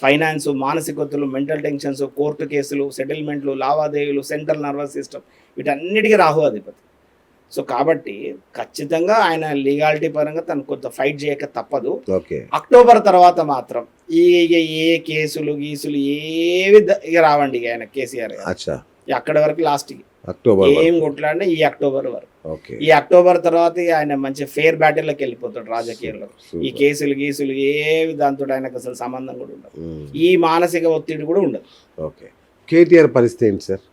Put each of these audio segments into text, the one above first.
Finance, మానసికతలు, mental tensions, court కేసులు, సెటిల్మెంట్లు, లావాదేవీలు, central nervous system, వీటన్నిటికీ రాహు అధిపతి. సో కాబట్టి ఖచ్చితంగా ఆయన లీగాలిటీ పరంగా తను కొంత ఫైట్ చేయక తప్పదు. అక్టోబర్ తర్వాత మాత్రం ఏ కేసులు గీసులు ఏవి ఇక రావండి ఇక ఆయన కేసీఆర్ అక్కడి వరకు లాస్ట్కి ఏం కొట్లాడినా ఈ అక్టోబర్ వరకు. ఈ అక్టోబర్ తర్వాత ఆయన మంచి ఫేర్ బ్యాటిల్లోకి వెళ్ళిపోతాడు రాజకీయాల్లో. ఈ కేసులు గీసులు ఏవి దాంతో ఆయనకు అసలు సంబంధం కూడా ఉండదు, ఈ మానసిక ఒత్తిడి కూడా ఉండదు. కేటీఆర్ పరిస్థితి ఏంటి సార్?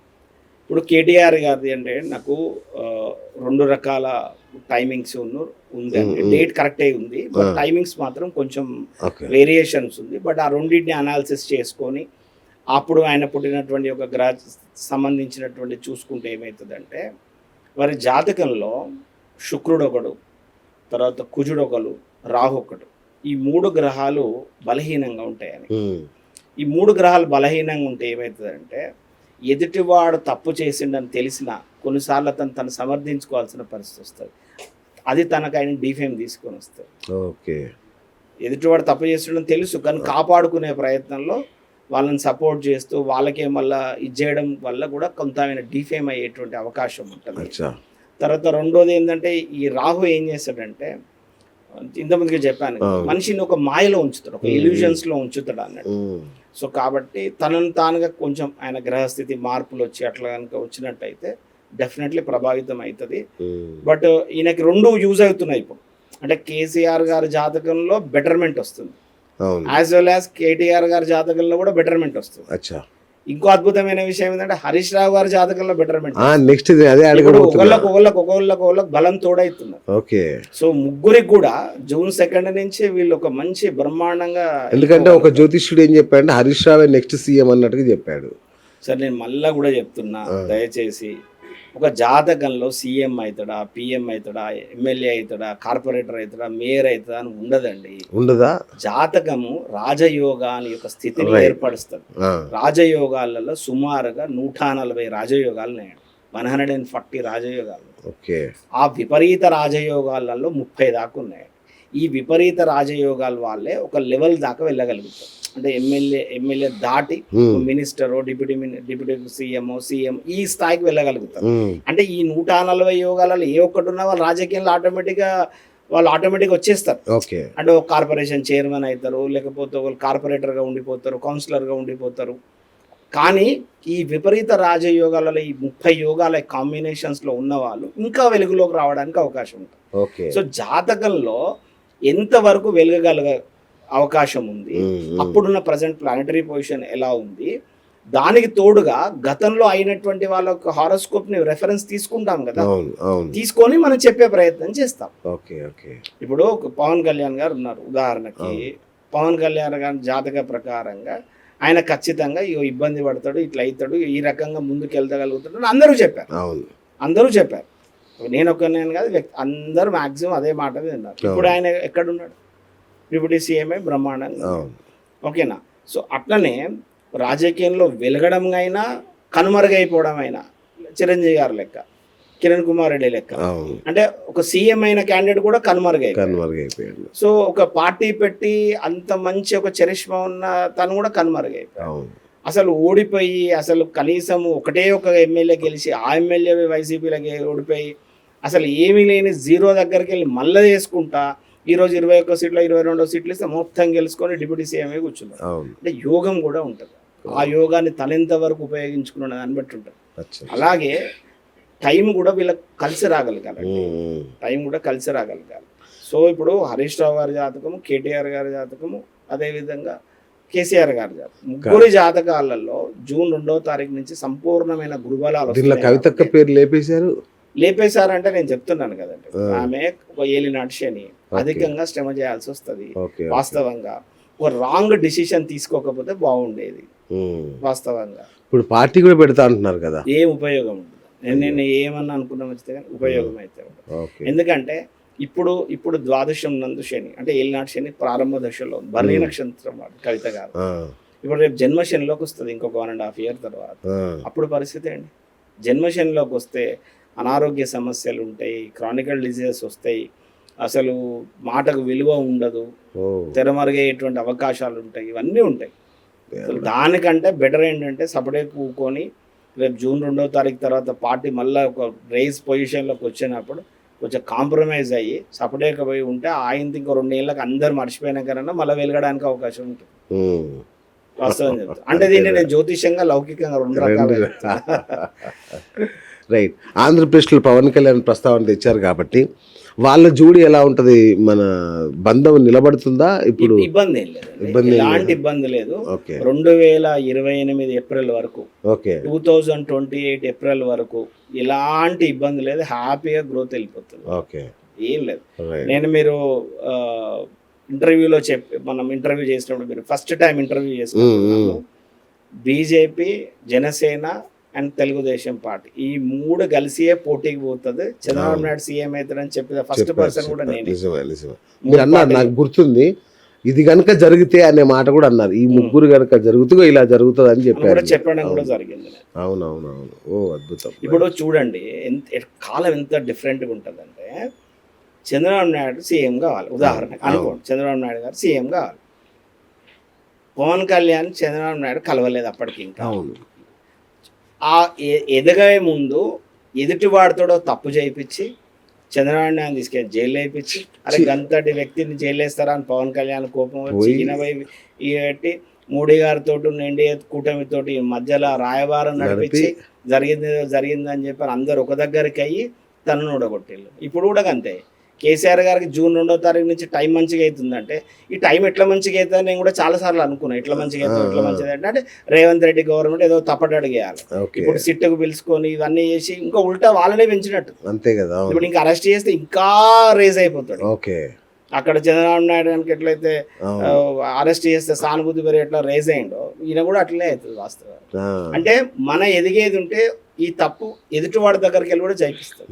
ఇప్పుడు కేటీఆర్ గారిది అంటే నాకు 2 రకాల టైమింగ్స్ ఉంది, డేట్ కరెక్ట్ అయి ఉంది, బట్ టైమింగ్స్ మాత్రం కొంచెం వేరియేషన్స్ ఉంది. బట్ ఆ రెండింటిని అనాలిసిస్ చేసుకొని అప్పుడు ఆయన పుట్టినటువంటి ఒక గ్రహ సంబంధించినటువంటి చూసుకుంటే ఏమవుతుందంటే, వారి జాతకంలో శుక్రుడు ఒకడు, తర్వాత కుజుడు ఒకడు, రాహు ఒకడు, ఈ 3 గ్రహాలు బలహీనంగా ఉంటాయని. ఈ 3 గ్రహాలు బలహీనంగా ఉంటే ఏమవుతుందంటే, ఎదుటివాడు తప్పు చేసిండని తెలిసినా కొన్నిసార్లు తను సమర్థించుకోవాల్సిన పరిస్థితి వస్తుంది. అది తనకు ఆయన డిఫేమ్ తీసుకొని వస్తుంది. ఎదుటివాడు తప్పు చేసిండని తెలుసు కానీ కాపాడుకునే ప్రయత్నంలో వాళ్ళని సపోర్ట్ చేస్తూ వాళ్ళకే మళ్ళీ ఇది చేయడం వల్ల కూడా కొంత ఆయన డిఫేమ్ అయ్యేటువంటి అవకాశం ఉంటుంది. తర్వాత రెండోది ఏంటంటే, ఈ రాహు ఏం చేస్తాడంటే, ఇంతమందికి చెప్పాను, మనిషిని ఒక మాయలో ఉంచుతాడు, ఒక ఇల్యూజన్స్లో ఉంచుతాడు అన్నట్టు. సో కాబట్టి తనను తానుగా కొంచెం ఆయన గ్రహస్థితి మార్పులు వచ్చి అట్లా కనుక వచ్చినట్టయితే డెఫినెట్లీ ప్రభావితం అవుతుంది. బట్ ఈయనకి 2 యూజ్ అవుతున్నాయి ఇప్పుడు. అంటే కేసీఆర్ గారి జాతకంలో బెటర్మెంట్ వస్తుంది, యాజ్ వెల్ యాజ్ కేటీఆర్ గారి జాతకంలో కూడా బెటర్మెంట్ వస్తుంది. ఇంకో అద్భుతమైన విషయం ఏంటంటే, హరీష్ రావు గారి జాతకంలో బెటర్మెంట్. నెక్స్ట్ ఒకళ్ళకు బలం తోడైతున్నారు. సో ముగ్గురికి కూడా జూన్ 2 నుంచి వీళ్ళు ఒక మంచి బ్రహ్మాండంగా. ఎందుకంటే ఒక జ్యోతిష్యుడు ఏం చెప్పాడు, హరీష్ రావే నెక్స్ట్ సీఎం అన్నట్టుగా చెప్పాడు. సార్ నేను మళ్ళా కూడా చెప్తున్నా, దయచేసి ఒక జాతకంలో సీఎం అవుతాడా, పిఎం అవుతాడా, ఎమ్మెల్యే అవుతాడా, కార్పొరేటర్ అవుతాడా, మేయర్ అవుతాడా అని ఉండదా. జాతకము రాజయోగాల యొక్క స్థితిని ఏర్పరుస్తుంది. రాజయోగాలలో సుమారుగా 140 రాజయోగాలు ఉన్నాయి, 140 రాజయోగాలు. ఆ విపరీత రాజయోగాలలో 30 దాకా ఉన్నాయి. ఈ విపరీత రాజయోగాల వాళ్ళే ఒక లెవెల్ దాకా వెళ్ళగలుగుతారు. అంటే ఎమ్మెల్యే దాటి మినిస్టర్, డిప్యూటీ సీఎం ఈ స్థాయికి వెళ్ళగలుగుతారు. అంటే ఈ 140 యోగాలలో ఏ ఒక్కటి ఉన్నా వాళ్ళు రాజకీయాల్లో ఆటోమేటిక్గా వచ్చేస్తారు. అంటే ఒక కార్పొరేషన్ చైర్మన్ అవుతారు, లేకపోతే వాళ్ళు కార్పొరేటర్గా ఉండిపోతారు, కౌన్సిలర్గా ఉండిపోతారు. కానీ ఈ విపరీత రాజయోగాలలో ఈ 30 యోగాల కాంబినేషన్స్లో ఉన్న వాళ్ళు ఇంకా వెలుగులోకి రావడానికి అవకాశం ఉంటుంది. సో జాతకంలో ఎంతవరకు వెలగగల అవకాశం ఉంది, అప్పుడున్న ప్రజెంట్ ప్లానటరీ పొజిషన్ ఎలా ఉంది, దానికి తోడుగా గతంలో అయినటువంటి వాళ్ళ హారోస్కోప్ ని రెఫరెన్స్ తీసుకుంటాం కదా, తీసుకొని మనం చెప్పే ప్రయత్నం చేస్తాం. ఇప్పుడు పవన్ కళ్యాణ్ గారు ఉన్నారు ఉదాహరణకి, పవన్ కళ్యాణ్ గారి జాతక ప్రకారంగా ఆయన ఖచ్చితంగా ఇబ్బంది పడతాడు, ఇట్లా అవుతాడు, ఈ రకంగా ముందుకు వెళ్తగలుగుతాడు అందరూ చెప్పారు. నేను కాదు, అందరూ మాక్సిమం అదే మాట విన్నారు. ఇప్పుడు ఆయన ఎక్కడున్నాడు? డిప్యూటీ సీఎంఏ బ్రహ్మాండంగా. ఓకేనా? సో అట్లనే రాజకీయంలో వెలగడం అయినా కనుమరుగైపోవడం అయినా చిరంజీవి గారు లెక్క, కిరణ్ కుమార్ రెడ్డి లెక్క, అంటే ఒక సీఎం అయిన క్యాండిడేట్ కూడా కనుమరుగైపోయాడు. సో ఒక పార్టీ పెట్టి అంత మంచి ఒక చరిష్మా ఉన్న తను కూడా కనుమరుగైపోయాడు. అసలు ఓడిపోయి, అసలు కనీసం ఒకటే ఒక ఎమ్మెల్యే గెలిచి ఆ ఎమ్మెల్యే వైసీపీలకి ఓడిపోయి అసలు ఏమీ లేని 0 దగ్గరికి వెళ్ళి మళ్ళీ చేసుకుంటా ఈరోజు 21 సీట్లు 22 సీట్లు ఇస్తే మొత్తం గెలుచుకొని డిప్యూటీ సీఎంఏ కూర్చున్నారు. అంటే యోగం కూడా ఉంటుంది, ఆ యోగాన్ని తనెంత వరకు ఉపయోగించుకున్న దాన్ని బట్టి ఉంటుంది. అలాగే టైం కూడా వీళ్ళకి కలిసి రాగలగాలి. సో ఇప్పుడు హరీష్ రావు గారి జాతకము, కేటీఆర్ గారి జాతకము, అదేవిధంగా కేసీఆర్ గారి జాతకం, ముగ్గురి జాతకాలలో జూన్ 2వ తారీఖు నుంచి సంపూర్ణమైన గురుబలాలు. కవితక్క పేరు లేపేశారంటే నేను చెప్తున్నాను కదండి, ఆమె ఒక ఏలినాటి శని, అధికంగా శ్రమ చేయాల్సి వస్తుంది. వాస్తవంగా ఒక రాంగ్ డిసిషన్ తీసుకోకపోతే బాగుండేది. వాస్తవంగా ఇప్పుడు పార్టీ కూడా పెడతా అంటున్నారు కదా, ఏం ఉపయోగం ఉంటుంది. నేను ఏమన్నా అనుకున్నా వచ్చితే కానీ ఉపయోగం అయితే ఉంటుంది. ఎందుకంటే ఇప్పుడు ద్వాదశం నందు శని, అంటే ఏలినాటి శని ప్రారంభ దశలో భరణి నక్షత్రం కవిత గారు. ఇప్పుడు రేపు జన్మశనిలోకి వస్తుంది ఇంకొక 1.5 year తర్వాత. అప్పుడు పరిస్థితి ఏంటి? జన్మశనిలోకి వస్తే అనారోగ్య సమస్యలు ఉంటాయి, క్రానికల్ డిజీజెస్ వస్తాయి, అసలు మాటకు విలువ ఉండదు, తెరమరుగేటువంటి అవకాశాలు ఉంటాయి, ఇవన్నీ ఉంటాయి. అసలు దానికంటే బెటర్ ఏంటంటే సపడే కూకొని రేపు జూన్ 2వ తారీఖు తర్వాత పార్టీ మళ్ళీ ఒక రేస్ పొజిషన్లోకి వచ్చినప్పుడు కొంచెం కాంప్రమైజ్ అయ్యి సపరేట్గా పోయి ఉంటే ఆయనది ఇంకో 2 ఏళ్ళకి అందరు మర్చిపోయినాకన్నా మళ్ళీ వెలగడానికి అవకాశం ఉంటుంది. వాస్తవం చెప్తా. అంటే దీన్ని నేను జ్యోతిషంగా లౌకికంగా 2 రకాలు. రైట్. ఆంధ్రప్రదేశ్లో పవన్ కళ్యాణ్ ప్రస్తావన తెచ్చారు కాబట్టి వాళ్ళ జోడి ఎలా ఉంటది, మన బంధం నిలబడుతుందా? ఇప్పుడు ఇబ్బంది ఏం లేదు, ఎలాంటి ఇబ్బంది లేదు. ఓకే 2028 ఏప్రిల్ వరకు, ఓకే 2028 ఏప్రిల్ వరకు ఎలాంటి ఇబ్బంది లేదు. హ్యాపీగా గ్రోత్ వెళ్ళిపోతుంది. ఓకే ఏం లేదు. నేను మీరు ఇంటర్వ్యూలో మనం ఇంటర్వ్యూ చేసినప్పుడు మీరు ఫస్ట్ టైం ఇంటర్వ్యూ చేసినప్పుడు BJP, Janasena and Telugu Desam party ఈ 3 కలిసియే పోటీకి పోతుంది. చంద్రబాబు నాయుడు సీఎం అవుతాడని చెప్పిన ఫస్ట్ పర్సన్ కూడా నేను. మీరు అన్నారు, నాకు గుర్తుంది, ఇది కనుక జరిగితే అనే మాట కూడా అన్నారు. ఈ 3 కనుక జరుగుతూ ఇలా జరుగుతుంది అని చెప్పారు, చెప్పడం కూడా జరిగింది. అవునవునవును. ఓ అద్భుతం. ఇప్పుడు చూడండి కాలం ఎంత డిఫరెంట్గా ఉంటుందంటే, చంద్రబాబు నాయుడు సీఎం కావాలి, ఉదాహరణకు అనుకోండి, చంద్రబాబు నాయుడు గారు సీఎం కావాలి. పవన్ కళ్యాణ్ చంద్రబాబు నాయుడు కలవలేదు అప్పటికి ఇంకా. అవును. ఆ ఎదగే ముందు ఎదుటి వాడితోడో తప్పు చేయించి చంద్రబాబు నాయుడు తీసుకెళ్ళి జైలు వేయించి, అరే గంతటి వ్యక్తిని జైలు వేస్తారా అని పవన్ కళ్యాణ్ కోపం వచ్చి ఈయన మోడీ గారితో ఎన్డీఏ కూటమితోటి మధ్యలో రాయబారం నడిపించి జరిగిందని చెప్పి అందరు ఒక దగ్గరికి అయ్యి తనను ఊడగొట్టిళ్ళు. ఇప్పుడు కూడా అంతే. కేసీఆర్ గారికి జూన్ 2వ తారీఖు నుంచి టైం మంచిగా అవుతుందంటే ఈ టైం ఎట్లా మంచిగా అవుతుంది నేను కూడా చాలాసార్లు అనుకున్నాను. ఎట్లా మంచిగా అవుతుంది, ఎట్లా మంచిది అంటే రేవంత్ రెడ్డి గవర్నమెంట్ ఏదో తప్పటి అడిగేయాలి. ఇప్పుడు సిట్టుకు పిలుచుకొని ఇవన్నీ చేసి ఇంకా ఉల్టా వాళ్ళనే పెంచినట్టు. అంతే కదా. ఇప్పుడు ఇంకా అరెస్ట్ చేస్తే ఇంకా రేజ్ అయిపోతాడు. ఓకే. అక్కడ చంద్రబాబు నాయుడు కనుక ఎట్లయితే అరెస్ట్ చేస్తే సానుభూతి పెరిగి ఎట్లా రేజ్ అయ్యిండో ఈయన కూడా అట్లనే అవుతుంది వాస్తవం. అంటే మన ఎదిగేది ఉంటే ఈ తప్పు ఎదుటివాడి దగ్గరికి వెళ్ళి కూడా జయిపిస్తారు.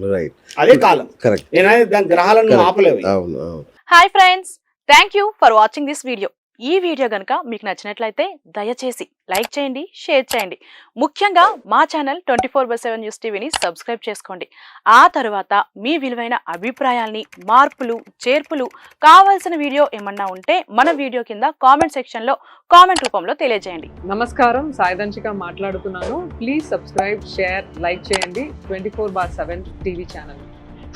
అదే కాలం. నేను దాని గ్రహాలను ఆపలేవు. Hi friends, thank you for watching this video. ఈ వీడియో గనుక మీకు నచ్చినట్లయితే దయచేసి లైక్ చేయండి, షేర్ చేయండి. ముఖ్యంగా మా ఛానల్ 24/7 న్యూస్ టీవీని సబ్స్క్రైబ్ చేసుకోండి. ఆ తర్వాత మీ విలువైన అభిప్రాయాల్ని, మార్పులు, చేర్పులు, కావాల్సిన వీడియో ఏమన్నా ఉంటే మన వీడియో కింద కామెంట్ సెక్షన్లో కామెంట్ రూపంలో తెలియజేయండి. నమస్కారం, సాయిదంచిక మాట్లాడుతున్నాను. ప్లీజ్ సబ్స్క్రైబ్, షేర్, లైక్ చేయండి 24/7 టీవీ ఛానల్.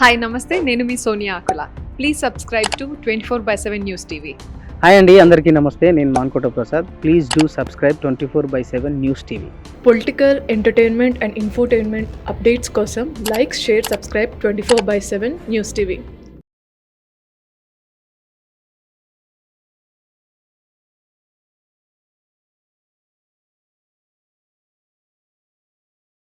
హాయ్ నమస్తే, నేను మీ Sonia Akula. Please subscribe to 24/7 news TV. Hi అండి, అందరికీ నమస్తే. నేను Mankota Prasad. Please do subscribe 24/7 news TV. Political, entertainment and infotainment updates కోసం like, share, subscribe 24/7 news TV.